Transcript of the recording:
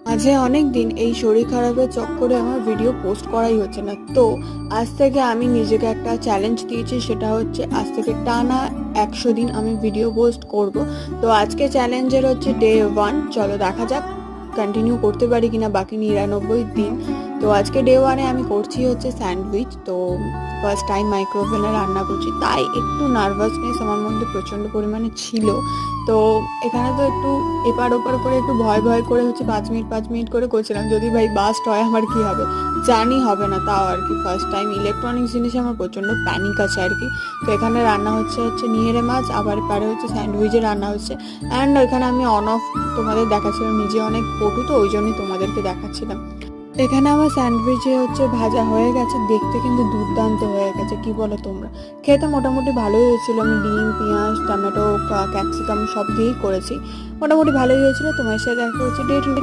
মাঝে অনেক দিন এই শরীর খারাপের চক্করে আমার ভিডিও পোস্ট করাই হচ্ছে না। তো আজ থেকে আমি নিজেকে একটা চ্যালেঞ্জ দিয়েছি, সেটা হচ্ছে আজ থেকে টানা 100 দিন আমি ভিডিও পোস্ট করব। তো আজকে চ্যালেঞ্জের হচ্ছে ডে 1। চলো দেখা যাক কন্টিনিউ করতে পারি কিনা বাকি 99 দিন। তো আজকে ডে 1-এ আমি করছি হচ্ছে স্যান্ডউইচ। তো ফার্স্ট টাইম মাইক্রোওভেনে রান্না করছি, তাই একটু নার্ভাসনেস আমার মধ্যে প্রচণ্ড পরিমাণে ছিল। তো এখানে তো একটু এপার ওপার করে একটু ভয় ভয় করে হচ্ছে 5 মিনিট করে করছিলাম, যদি ভাই বাস্ট হয় আমার কি হবে। জানি হবে না, তাও আর কি ফার্স্ট টাইম ইলেকট্রনিক্স জিনিসে আমার প্রচণ্ড প্যানিক আছে আর কি। তো এখানে রান্না হচ্ছে হচ্ছে নিয়েরে মাছ, আবার পারে হচ্ছে স্যান্ডউইচে রান্না হচ্ছে। অ্যান্ড এখানে আমি অন অফ তোমাদের দেখাচ্ছিলাম, নিজে অনেক পটু তো ওই জন্যই তোমাদেরকে দেখাচ্ছিলাম। এখানে আমার স্যান্ডউইচে হচ্ছে ভাজা হয়ে গেছে, দেখতে কিন্তু দুর্দান্ত হয়ে গেছে, কি বলো তোমরা? খেতে মোটামুটি ভালোই হয়েছিল। আমি ডিম, পেঁয়াজ, টমেটো, ক্যাপসিকাম সব দিয়েই করেছি, মোটামুটি ভালোই হয়েছিল। তোমার সাথে দেখা হচ্ছে ডে